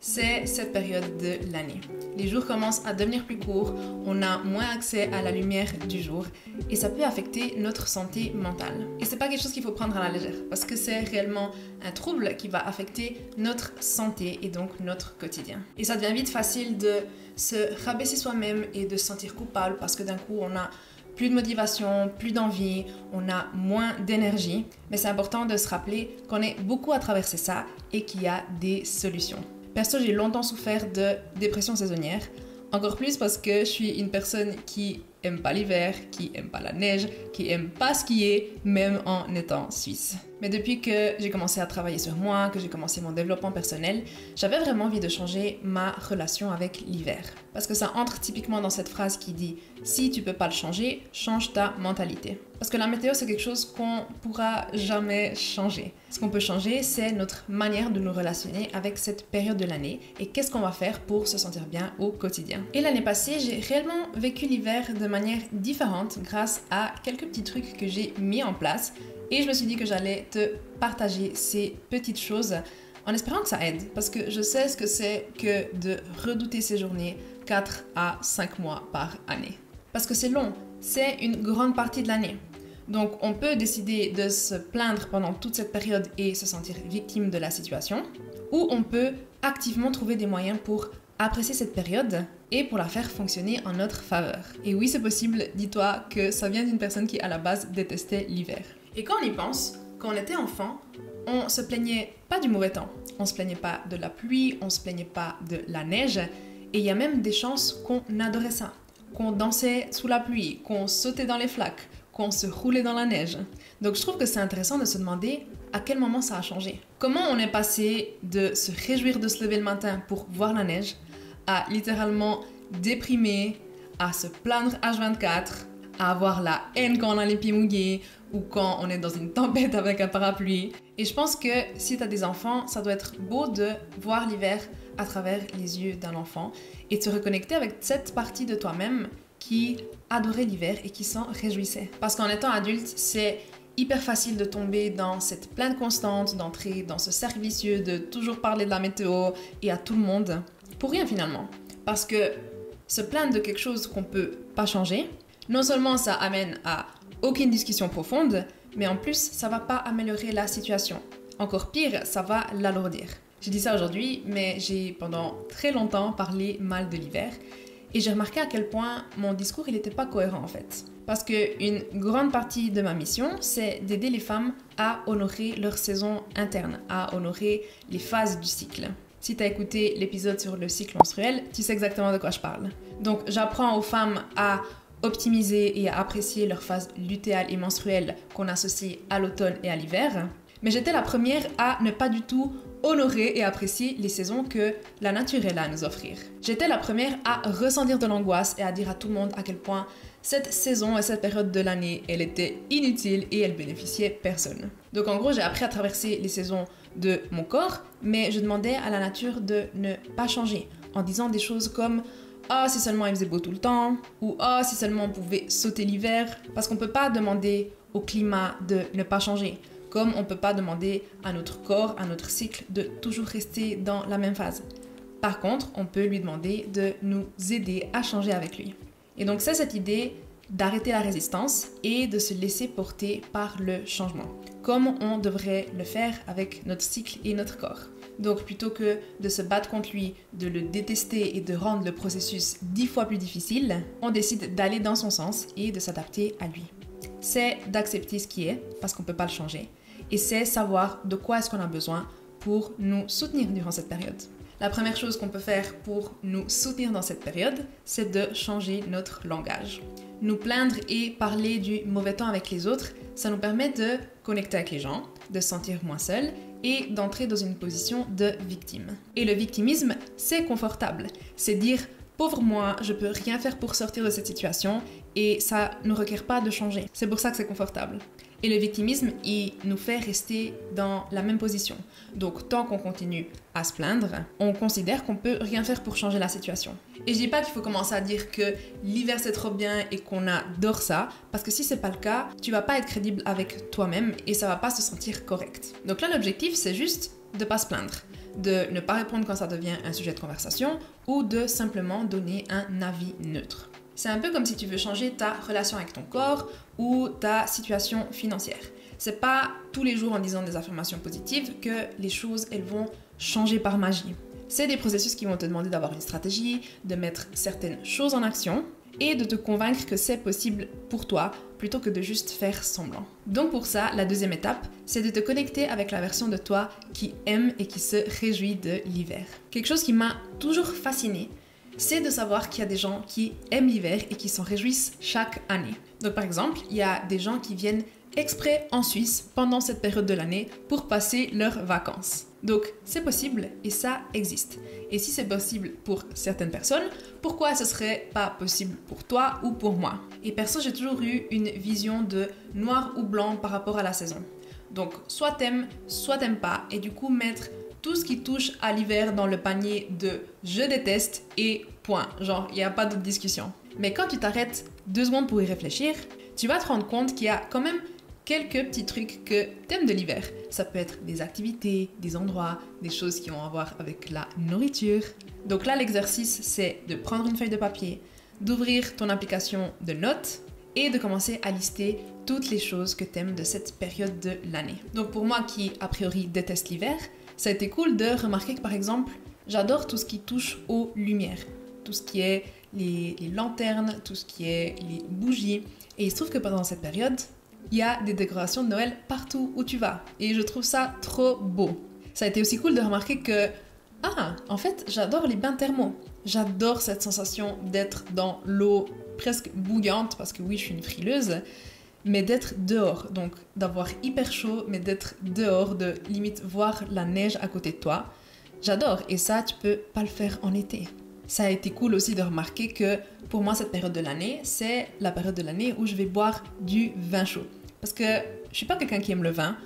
c'est cette période de l'année. Les jours commencent à devenir plus courts, on a moins accès à la lumière du jour et ça peut affecter notre santé mentale. Et c'est pas quelque chose qu'il faut prendre à la légère parce que c'est réellement un trouble qui va affecter notre santé et donc notre quotidien. Et ça devient vite facile de se rabaisser soi-même et de se sentir coupable parce que d'un coup on a plus de motivation, plus d'envie, on a moins d'énergie. Mais c'est important de se rappeler qu'on est beaucoup à traverser ça et qu'il y a des solutions. Perso, j'ai longtemps souffert de dépression saisonnière. Encore plus parce que je suis une personne qui aime pas l'hiver, qui aime pas la neige, qui aime pas skier, même en étant suisse. Mais depuis que j'ai commencé à travailler sur moi, que j'ai commencé mon développement personnel, j'avais vraiment envie de changer ma relation avec l'hiver. Parce que ça entre typiquement dans cette phrase qui dit « Si tu peux pas le changer, change ta mentalité ». Parce que la météo, c'est quelque chose qu'on pourra jamais changer. Ce qu'on peut changer, c'est notre manière de nous relationner avec cette période de l'année et qu'est-ce qu'on va faire pour se sentir bien au quotidien. Et l'année passée, j'ai réellement vécu l'hiver de manière différente grâce à quelques petits trucs que j'ai mis en place. Et je me suis dit que j'allais te partager ces petites choses en espérant que ça aide. Parce que je sais ce que c'est que de redouter ces journées 4 à 5 mois par année. Parce que c'est long, c'est une grande partie de l'année. Donc on peut décider de se plaindre pendant toute cette période et se sentir victime de la situation. Ou on peut activement trouver des moyens pour apprécier cette période et pour la faire fonctionner en notre faveur. Et oui, c'est possible, dis-toi que ça vient d'une personne qui à la base détestait l'hiver. Et quand on y pense, quand on était enfant, on se plaignait pas du mauvais temps. On se plaignait pas de la pluie, on se plaignait pas de la neige. Et il y a même des chances qu'on adorait ça. Qu'on dansait sous la pluie, qu'on sautait dans les flaques, qu'on se roulait dans la neige. Donc je trouve que c'est intéressant de se demander à quel moment ça a changé. Comment on est passé de se réjouir de se lever le matin pour voir la neige à littéralement déprimer, à se plaindre H24, à avoir la haine quand on a les pieds mouillés ou quand on est dans une tempête avec un parapluie. Et je pense que si tu as des enfants, ça doit être beau de voir l'hiver à travers les yeux d'un enfant et de se reconnecter avec cette partie de toi-même qui adorait l'hiver et qui s'en réjouissait. Parce qu'en étant adulte, c'est hyper facile de tomber dans cette plainte constante, d'entrer dans ce cercle vicieux de toujours parler de la météo et à tout le monde. Pour rien finalement. Parce que se plaindre de quelque chose qu'on peut pas changer, non seulement ça amène à aucune discussion profonde, mais en plus ça va pas améliorer la situation. Encore pire, ça va l'alourdir. J'ai dit ça aujourd'hui, mais j'ai pendant très longtemps parlé mal de l'hiver. Et j'ai remarqué à quel point mon discours il n'était pas cohérent en fait. Parce qu'une grande partie de ma mission, c'est d'aider les femmes à honorer leur saison interne, à honorer les phases du cycle. Si tu as écouté l'épisode sur le cycle menstruel, tu sais exactement de quoi je parle. Donc j'apprends aux femmes à optimiser et à apprécier leur phase lutéale et menstruelle qu'on associe à l'automne et à l'hiver. Mais j'étais la première à ne pas du tout honorer et apprécier les saisons que la nature est là à nous offrir. J'étais la première à ressentir de l'angoisse et à dire à tout le monde à quel point cette saison et cette période de l'année, elle était inutile et elle bénéficiait personne. Donc en gros, j'ai appris à traverser les saisons de mon corps, mais je demandais à la nature de ne pas changer en disant des choses comme « Ah, si seulement il faisait beau tout le temps » ou « Ah, si seulement on pouvait sauter l'hiver » parce qu'on ne peut pas demander au climat de ne pas changer. Comme on ne peut pas demander à notre corps, à notre cycle, de toujours rester dans la même phase. Par contre, on peut lui demander de nous aider à changer avec lui. Et donc c'est cette idée d'arrêter la résistance et de se laisser porter par le changement, comme on devrait le faire avec notre cycle et notre corps. Donc plutôt que de se battre contre lui, de le détester et de rendre le processus 10 fois plus difficile, on décide d'aller dans son sens et de s'adapter à lui. C'est d'accepter ce qui est, parce qu'on ne peut pas le changer, et c'est savoir de quoi est-ce qu'on a besoin pour nous soutenir durant cette période. La première chose qu'on peut faire pour nous soutenir dans cette période, c'est de changer notre langage. Nous plaindre et parler du mauvais temps avec les autres, ça nous permet de connecter avec les gens, de se sentir moins seul et d'entrer dans une position de victime. Et le victimisme, c'est confortable. C'est dire « pauvre moi, je peux rien faire pour sortir de cette situation » et ça ne requiert pas de changer. C'est pour ça que c'est confortable. Et le victimisme, il nous fait rester dans la même position. Donc, tant qu'on continue à se plaindre, on considère qu'on peut rien faire pour changer la situation. Et je dis pas qu'il faut commencer à dire que l'hiver c'est trop bien et qu'on adore ça, parce que si c'est pas le cas, tu vas pas être crédible avec toi-même et ça va pas se sentir correct. Donc là, l'objectif, c'est juste de pas se plaindre, de ne pas répondre quand ça devient un sujet de conversation ou de simplement donner un avis neutre. C'est un peu comme si tu veux changer ta relation avec ton corps ou ta situation financière. C'est pas tous les jours en disant des affirmations positives que les choses elles vont changer par magie. C'est des processus qui vont te demander d'avoir une stratégie, de mettre certaines choses en action et de te convaincre que c'est possible pour toi plutôt que de juste faire semblant. Donc pour ça, la deuxième étape, c'est de te connecter avec la version de toi qui aime et qui se réjouit de l'hiver. Quelque chose qui m'a toujours fascinée, c'est de savoir qu'il y a des gens qui aiment l'hiver et qui s'en réjouissent chaque année. Donc par exemple, il y a des gens qui viennent exprès en Suisse pendant cette période de l'année pour passer leurs vacances. Donc c'est possible et ça existe. Et si c'est possible pour certaines personnes, pourquoi ce serait pas possible pour toi ou pour moi? Et perso, j'ai toujours eu une vision de noir ou blanc par rapport à la saison. Donc soit t'aimes pas, et du coup mettre tout ce qui touche à l'hiver dans le panier de je déteste et point. Genre, il n'y a pas d'autre discussion. Mais quand tu t'arrêtes 2 secondes pour y réfléchir, tu vas te rendre compte qu'il y a quand même quelques petits trucs que t'aimes de l'hiver. Ça peut être des activités, des endroits, des choses qui ont à voir avec la nourriture. Donc là, l'exercice, c'est de prendre une feuille de papier, d'ouvrir ton application de notes et de commencer à lister toutes les choses que t'aimes de cette période de l'année. Donc pour moi qui, a priori, déteste l'hiver, ça a été cool de remarquer que, par exemple, j'adore tout ce qui touche aux lumières. Tout ce qui est les lanternes, tout ce qui est les bougies. Et il se trouve que pendant cette période, il y a des décorations de Noël partout où tu vas. Et je trouve ça trop beau. Ça a été aussi cool de remarquer que, en fait, j'adore les bains thermaux. J'adore cette sensation d'être dans l'eau presque bouillante, parce que oui, je suis une frileuse, mais d'être dehors. Donc, d'avoir hyper chaud, mais d'être dehors, de limite voir la neige à côté de toi. J'adore. Et ça, tu peux pas le faire en été. Ça a été cool aussi de remarquer que pour moi, cette période de l'année, c'est la période de l'année où je vais boire du vin chaud. Parce que je suis pas quelqu'un qui aime le vin,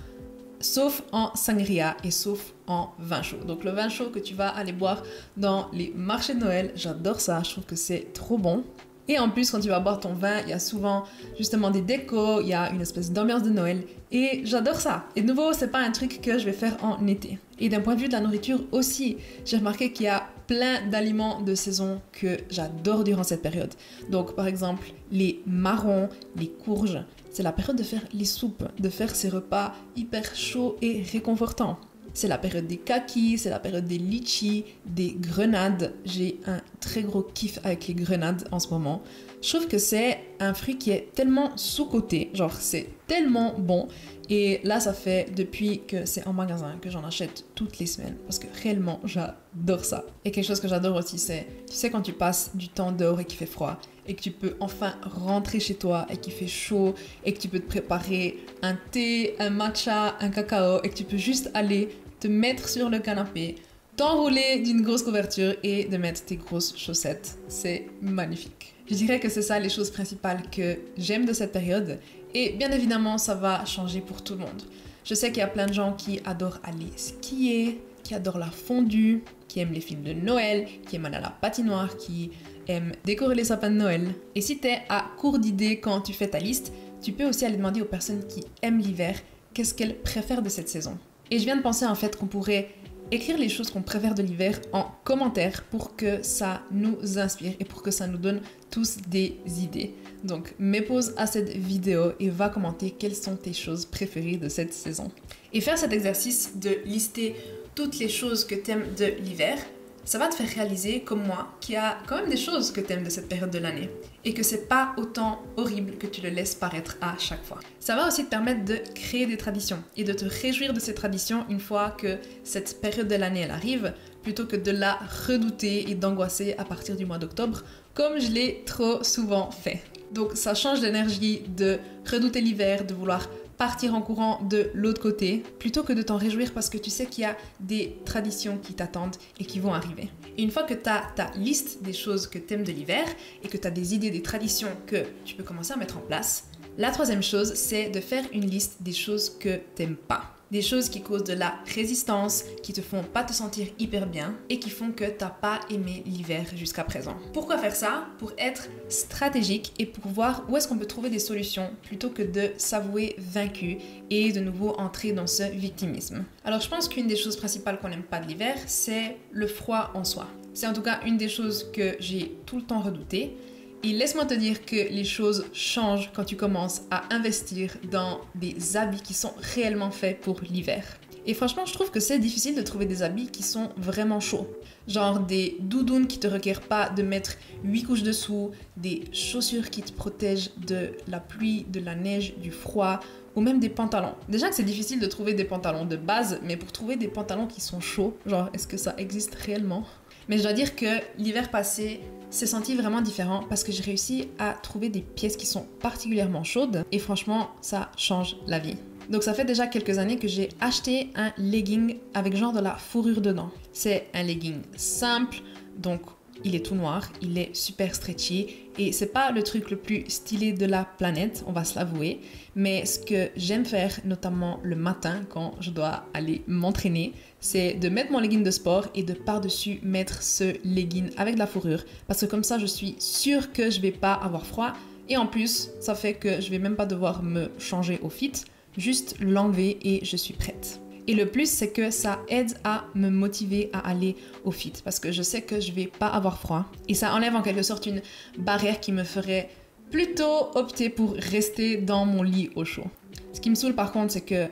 sauf en sangria et sauf en vin chaud. Donc le vin chaud que tu vas aller boire dans les marchés de Noël, j'adore ça, je trouve que c'est trop bon. Et en plus, quand tu vas boire ton vin, il y a souvent justement des décos, il y a une espèce d'ambiance de Noël. Et j'adore ça. Et de nouveau, c'est pas un truc que je vais faire en été. Et d'un point de vue de la nourriture aussi, j'ai remarqué qu'il y a plein d'aliments de saison que j'adore durant cette période. Donc par exemple, les marrons, les courges. C'est la période de faire les soupes, de faire ces repas hyper chauds et réconfortants. C'est la période des kakis, c'est la période des litchis, des grenades. J'ai un très gros kiff avec les grenades en ce moment. Je trouve que c'est un fruit qui est tellement sous-coté, genre c'est tellement bon. Et là, ça fait depuis que c'est en magasin que j'en achète toutes les semaines parce que réellement, j'adore ça. Et quelque chose que j'adore aussi, c'est, tu sais, quand tu passes du temps dehors et qu'il fait froid et que tu peux enfin rentrer chez toi et qu'il fait chaud et que tu peux te préparer un thé, un matcha, un cacao et que tu peux juste aller te mettre sur le canapé, t'enrouler d'une grosse couverture et de mettre tes grosses chaussettes. C'est magnifique. Je dirais que c'est ça les choses principales que j'aime de cette période. Et bien évidemment, ça va changer pour tout le monde. Je sais qu'il y a plein de gens qui adorent aller skier, qui adorent la fondue, qui aiment les films de Noël, qui aiment aller à la patinoire, qui aiment décorer les sapins de Noël. Et si t'es à court d'idées quand tu fais ta liste, tu peux aussi aller demander aux personnes qui aiment l'hiver qu'est-ce qu'elles préfèrent de cette saison. Et je viens de penser en fait qu'on pourrait écrire les choses qu'on préfère de l'hiver en commentaire pour que ça nous inspire et pour que ça nous donne tous des idées. Donc mets pause à cette vidéo et va commenter quelles sont tes choses préférées de cette saison. Et faire cet exercice de lister toutes les choses que t'aimes de l'hiver, ça va te faire réaliser, comme moi, qu'il y a quand même des choses que t'aimes de cette période de l'année et que c'est pas autant horrible que tu le laisses paraître à chaque fois. Ça va aussi te permettre de créer des traditions et de te réjouir de ces traditions une fois que cette période de l'année elle arrive, plutôt que de la redouter et d'angoisser à partir du mois d'octobre, comme je l'ai trop souvent fait. Donc ça change l'énergie de redouter l'hiver, de vouloir partir en courant de l'autre côté, plutôt que de t'en réjouir parce que tu sais qu'il y a des traditions qui t'attendent et qui vont arriver. Et une fois que tu as ta liste des choses que tu aimes de l'hiver et que tu as des idées, des traditions que tu peux commencer à mettre en place, la troisième chose, c'est de faire une liste des choses que tu n'aimes pas. Des choses qui causent de la résistance, qui te font pas te sentir hyper bien et qui font que t'as pas aimé l'hiver jusqu'à présent. Pourquoi faire ça? Pour être stratégique et pour voir où est-ce qu'on peut trouver des solutions plutôt que de s'avouer vaincu et de nouveau entrer dans ce victimisme. Alors je pense qu'une des choses principales qu'on n'aime pas de l'hiver, c'est le froid en soi. C'est en tout cas une des choses que j'ai tout le temps redoutée. Et laisse-moi te dire que les choses changent quand tu commences à investir dans des habits qui sont réellement faits pour l'hiver. Et franchement, je trouve que c'est difficile de trouver des habits qui sont vraiment chauds. Genre des doudounes qui te requièrent pas de mettre 8 couches dessous, des chaussures qui te protègent de la pluie, de la neige, du froid, ou même des pantalons. Déjà que c'est difficile de trouver des pantalons de base, mais pour trouver des pantalons qui sont chauds, genre est-ce que ça existe réellement? Mais je dois dire que l'hiver passé s'est senti vraiment différent parce que j'ai réussi à trouver des pièces qui sont particulièrement chaudes et franchement, ça change la vie. Donc ça fait déjà quelques années que j'ai acheté un legging avec genre de la fourrure dedans. C'est un legging simple, donc il est tout noir, il est super stretchy et c'est pas le truc le plus stylé de la planète, on va se l'avouer, mais ce que j'aime faire notamment le matin quand je dois aller m'entraîner, c'est de mettre mon legging de sport et de par-dessus mettre ce legging avec de la fourrure parce que comme ça je suis sûre que je vais pas avoir froid et en plus ça fait que je vais même pas devoir me changer au fit, juste l'enlever et je suis prête. Et le plus, c'est que ça aide à me motiver à aller au fit parce que je sais que je vais pas avoir froid. Et ça enlève en quelque sorte une barrière qui me ferait plutôt opter pour rester dans mon lit au chaud. Ce qui me saoule par contre, c'est que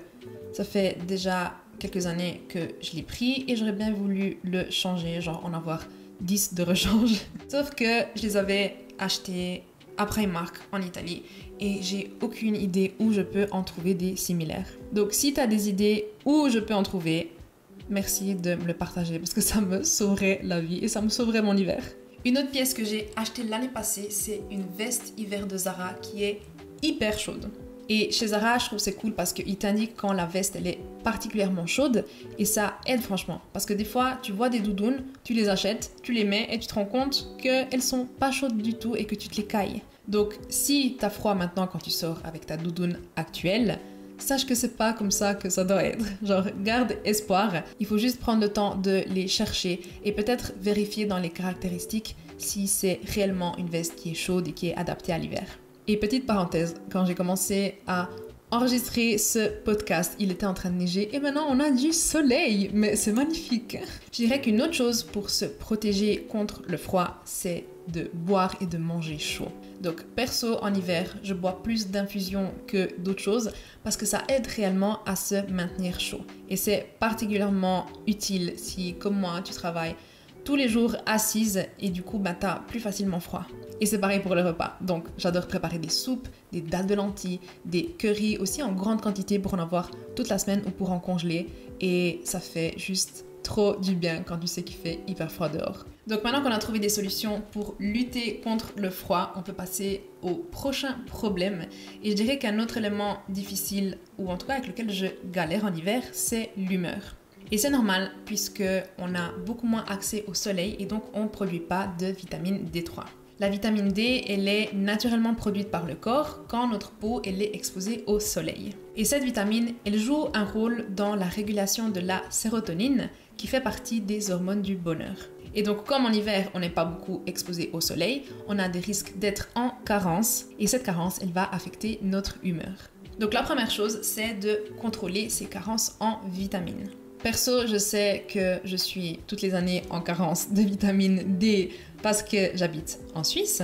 ça fait déjà quelques années que je l'ai pris et j'aurais bien voulu le changer, genre en avoir 10 de rechange. Sauf que je les avais achetés à Primark en Italie et j'ai aucune idée où je peux en trouver des similaires. Donc si tu as des idées où je peux en trouver, merci de me le partager parce que ça me sauverait la vie et ça me sauverait mon hiver. Une autre pièce que j'ai achetée l'année passée, c'est une veste hiver de Zara qui est hyper chaude. Et chez Zara, je trouve c'est cool parce qu'ils t'indiquent quand la veste elle est particulièrement chaude et ça aide franchement. Parce que des fois, tu vois des doudounes, tu les achètes, tu les mets et tu te rends compte qu'elles sont pas chaudes du tout et que tu te les cailles. Donc si t'as froid maintenant quand tu sors avec ta doudoune actuelle, sache que c'est pas comme ça que ça doit être. Genre, garde espoir. Il faut juste prendre le temps de les chercher et peut-être vérifier dans les caractéristiques si c'est réellement une veste qui est chaude et qui est adaptée à l'hiver. Et petite parenthèse, quand j'ai commencé à enregistrer ce podcast, il était en train de neiger et maintenant on a du soleil, mais c'est magnifique. Je dirais qu'une autre chose pour se protéger contre le froid, c'est de boire et de manger chaud. Donc perso, en hiver, je bois plus d'infusions que d'autres choses parce que ça aide réellement à se maintenir chaud. Et c'est particulièrement utile si, comme moi, tu travailles tous les jours assise et du coup, t'as plus facilement froid. Et c'est pareil pour les repas. Donc j'adore préparer des soupes, des dalles de lentilles, des currys aussi en grande quantité pour en avoir toute la semaine ou pour en congeler. Et ça fait juste trop du bien quand tu sais qu'il fait hyper froid dehors. Donc maintenant qu'on a trouvé des solutions pour lutter contre le froid, on peut passer au prochain problème. Et je dirais qu'un autre élément difficile, ou en tout cas avec lequel je galère en hiver, c'est l'humeur. Et c'est normal puisqu'on a beaucoup moins accès au soleil et donc on ne produit pas de vitamine D3. La vitamine D, elle est naturellement produite par le corps quand notre peau elle est exposée au soleil. Et cette vitamine, elle joue un rôle dans la régulation de la sérotonine qui fait partie des hormones du bonheur. Et donc comme en hiver, on n'est pas beaucoup exposé au soleil, on a des risques d'être en carence et cette carence, elle va affecter notre humeur. Donc la première chose, c'est de contrôler ces carences en vitamines. Perso, je sais que je suis toutes les années en carence de vitamine D parce que j'habite en Suisse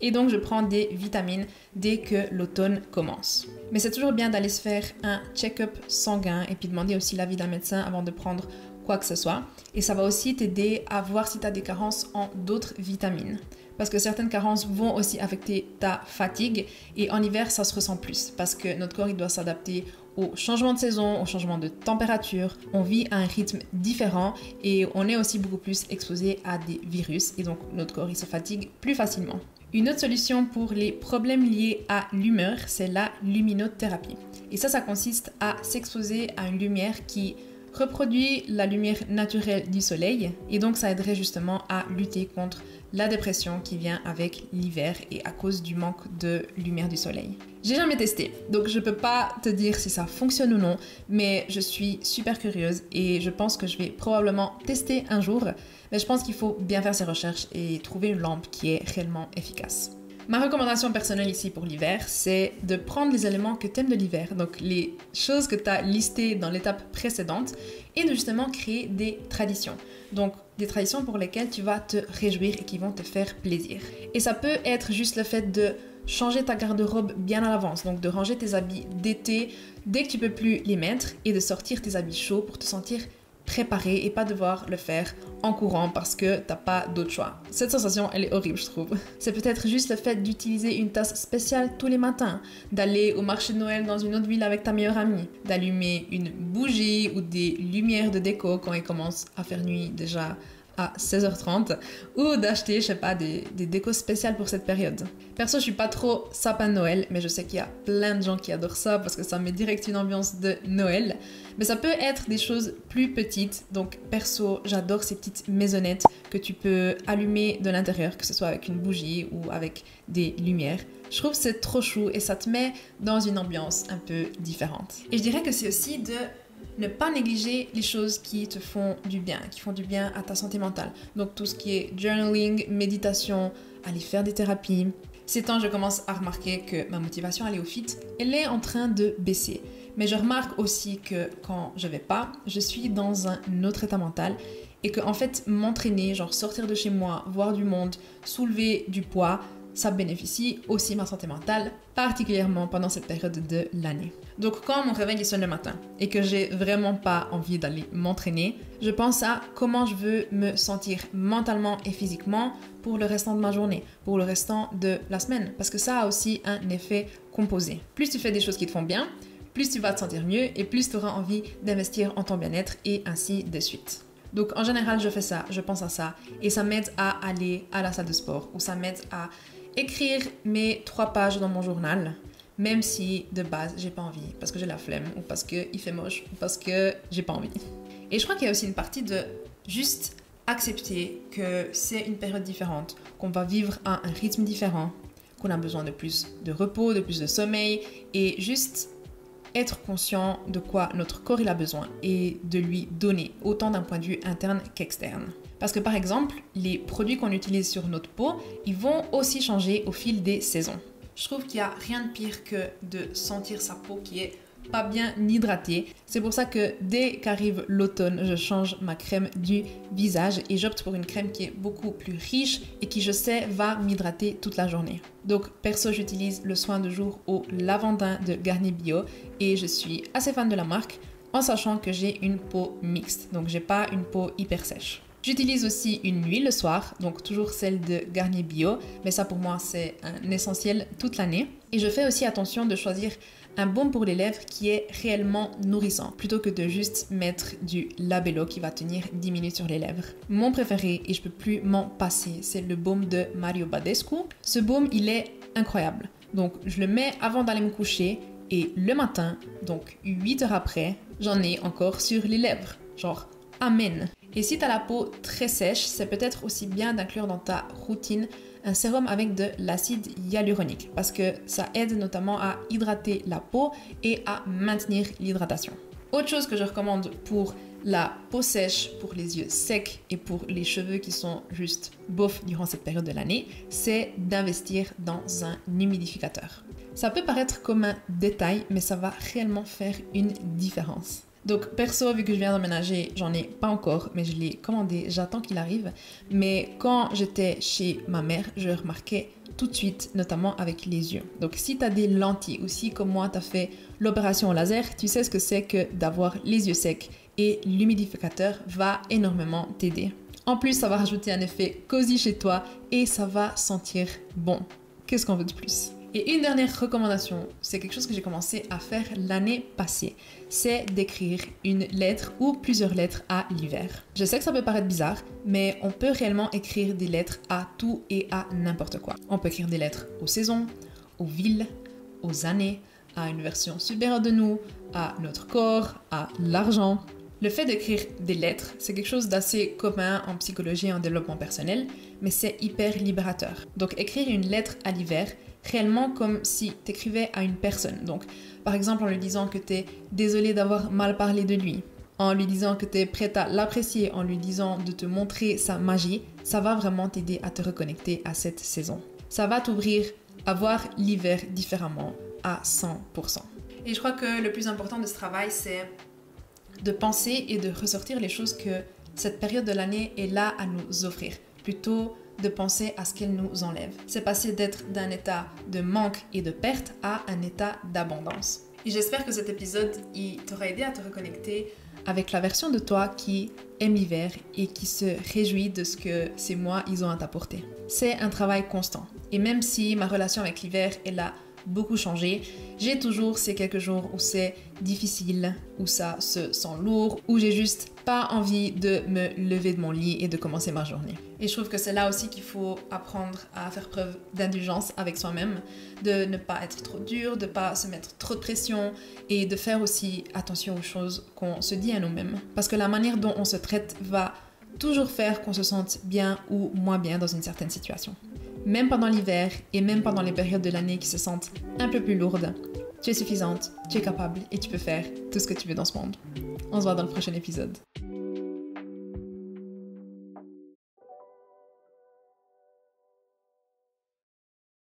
et donc je prends des vitamines dès que l'automne commence. Mais c'est toujours bien d'aller se faire un check-up sanguin et puis demander aussi l'avis d'un médecin avant de prendre quoi que ce soit. Et ça va aussi t'aider à voir si tu as des carences en d'autres vitamines. Parce que certaines carences vont aussi affecter ta fatigue et en hiver ça se ressent plus parce que notre corps il doit s'adapter au changement de saison, au changement de température. On vit à un rythme différent et on est aussi beaucoup plus exposé à des virus et donc notre corps il se fatigue plus facilement. Une autre solution pour les problèmes liés à l'humeur, c'est la luminothérapie. Et ça consiste à s'exposer à une lumière qui reproduit la lumière naturelle du soleil et donc ça aiderait justement à lutter contre la dépression qui vient avec l'hiver et à cause du manque de lumière du soleil. J'ai jamais testé, donc je peux pas te dire si ça fonctionne ou non, mais je suis super curieuse et je pense que je vais probablement tester un jour, mais je pense qu'il faut bien faire ses recherches et trouver une lampe qui est réellement efficace. Ma recommandation personnelle ici pour l'hiver, c'est de prendre les éléments que tu aimes de l'hiver, donc les choses que tu as listées dans l'étape précédente, et de justement créer des traditions. Donc des traditions pour lesquelles tu vas te réjouir et qui vont te faire plaisir. Et ça peut être juste le fait de changer ta garde-robe bien à l'avance, donc de ranger tes habits d'été dès que tu peux plus les mettre et de sortir tes habits chauds pour te sentir préparé et pas devoir le faire en courant parce que t'as pas d'autre choix. Cette sensation, elle est horrible, je trouve. C'est peut-être juste le fait d'utiliser une tasse spéciale tous les matins, d'aller au marché de Noël dans une autre ville avec ta meilleure amie, d'allumer une bougie ou des lumières de déco quand il commence à faire nuit déjà à 16h30 ou d'acheter, je sais pas, des décos spéciales pour cette période. Perso, je suis pas trop sapin de Noël, mais je sais qu'il y a plein de gens qui adorent ça parce que ça met direct une ambiance de Noël. Mais ça peut être des choses plus petites. Donc perso, j'adore ces petites maisonnettes que tu peux allumer de l'intérieur, que ce soit avec une bougie ou avec des lumières. Je trouve que c'est trop chou et ça te met dans une ambiance un peu différente. Et je dirais que c'est aussi de ne pas négliger les choses qui te font du bien, qui font du bien à ta santé mentale. Donc tout ce qui est journaling, méditation, aller faire des thérapies. Ces temps, je commence à remarquer que ma motivation à aller au fit, elle est en train de baisser. Mais je remarque aussi que quand je vais pas, je suis dans un autre état mental et que en fait m'entraîner, genre sortir de chez moi, voir du monde, soulever du poids, ça bénéficie aussi ma santé mentale, particulièrement pendant cette période de l'année. Donc quand mon réveil sonne le matin et que j'ai vraiment pas envie d'aller m'entraîner, je pense à comment je veux me sentir mentalement et physiquement pour le restant de ma journée, pour le restant de la semaine, parce que ça a aussi un effet composé. Plus tu fais des choses qui te font bien, plus tu vas te sentir mieux et plus tu auras envie d'investir en ton bien-être et ainsi de suite. Donc en général, je fais ça, je pense à ça et ça m'aide à aller à la salle de sport ou ça m'aide à écrire mes 3 pages dans mon journal, même si de base j'ai pas envie parce que j'ai la flemme ou parce qu'il fait moche ou parce que j'ai pas envie. Et je crois qu'il y a aussi une partie de juste accepter que c'est une période différente, qu'on va vivre à un rythme différent, qu'on a besoin de plus de repos, de plus de sommeil et juste être conscient de quoi notre corps il a besoin et de lui donner, autant d'un point de vue interne qu'externe. Parce que par exemple, les produits qu'on utilise sur notre peau, ils vont aussi changer au fil des saisons. Je trouve qu'il n'y a rien de pire que de sentir sa peau qui est pas bien hydratée. C'est pour ça que dès qu'arrive l'automne, je change ma crème du visage et j'opte pour une crème qui est beaucoup plus riche et qui, je sais, va m'hydrater toute la journée. Donc perso, j'utilise le soin de jour au lavandin de Garnier Bio et je suis assez fan de la marque en sachant que j'ai une peau mixte, donc j'ai pas une peau hyper sèche. J'utilise aussi une huile le soir, donc toujours celle de Garnier Bio, mais ça pour moi c'est un essentiel toute l'année. Et je fais aussi attention de choisir un baume pour les lèvres qui est réellement nourrissant, plutôt que de juste mettre du Labello qui va tenir 10 minutes sur les lèvres. Mon préféré, et je peux plus m'en passer, c'est le baume de Mario Badescu. Ce baume, il est incroyable. Donc je le mets avant d'aller me coucher et le matin, donc 8 heures après, j'en ai encore sur les lèvres. Genre, amen. Et si tu as la peau très sèche, c'est peut-être aussi bien d'inclure dans ta routine un sérum avec de l'acide hyaluronique parce que ça aide notamment à hydrater la peau et à maintenir l'hydratation. Autre chose que je recommande pour la peau sèche, pour les yeux secs et pour les cheveux qui sont juste bof durant cette période de l'année, c'est d'investir dans un humidificateur. Ça peut paraître comme un détail, mais ça va réellement faire une différence. Donc perso, vu que je viens d'emménager, j'en ai pas encore, mais je l'ai commandé, j'attends qu'il arrive. Mais quand j'étais chez ma mère, je remarquais tout de suite, notamment avec les yeux. Donc si tu as des lentilles ou si comme moi tu as fait l'opération au laser, tu sais ce que c'est que d'avoir les yeux secs et l'humidificateur va énormément t'aider. En plus, ça va rajouter un effet cosy chez toi et ça va sentir bon. Qu'est-ce qu'on veut de plus ? Et une dernière recommandation, c'est quelque chose que j'ai commencé à faire l'année passée, c'est d'écrire une lettre ou plusieurs lettres à l'hiver. Je sais que ça peut paraître bizarre, mais on peut réellement écrire des lettres à tout et à n'importe quoi. On peut écrire des lettres aux saisons, aux villes, aux années, à une version supérieure de nous, à notre corps, à l'argent. Le fait d'écrire des lettres, c'est quelque chose d'assez commun en psychologie et en développement personnel, mais c'est hyper libérateur. Donc écrire une lettre à l'hiver, réellement comme si tu écrivais à une personne. Donc par exemple en lui disant que tu es désolé d'avoir mal parlé de lui, en lui disant que tu es prête à l'apprécier, en lui disant de te montrer sa magie, ça va vraiment t'aider à te reconnecter à cette saison. Ça va t'ouvrir à voir l'hiver différemment à 100%. Et je crois que le plus important de ce travail, c'est de penser et de ressortir les choses que cette période de l'année est là à nous offrir, plutôt de penser à ce qu'elle nous enlève. C'est passer d'être d'un état de manque et de perte à un état d'abondance. Et j'espère que cet épisode t'aura aidé à te reconnecter avec la version de toi qui aime l'hiver et qui se réjouit de ce que ces mois ils ont à t'apporter. C'est un travail constant. Et même si ma relation avec l'hiver est là beaucoup changé. J'ai toujours ces quelques jours où c'est difficile, où ça se sent lourd, où j'ai juste pas envie de me lever de mon lit et de commencer ma journée. Et je trouve que c'est là aussi qu'il faut apprendre à faire preuve d'indulgence avec soi-même, de ne pas être trop dur, de pas se mettre trop de pression et de faire aussi attention aux choses qu'on se dit à nous-mêmes. Parce que la manière dont on se traite va toujours faire qu'on se sente bien ou moins bien dans une certaine situation. Même pendant l'hiver et même pendant les périodes de l'année qui se sentent un peu plus lourdes, tu es suffisante, tu es capable et tu peux faire tout ce que tu veux dans ce monde. On se voit dans le prochain épisode.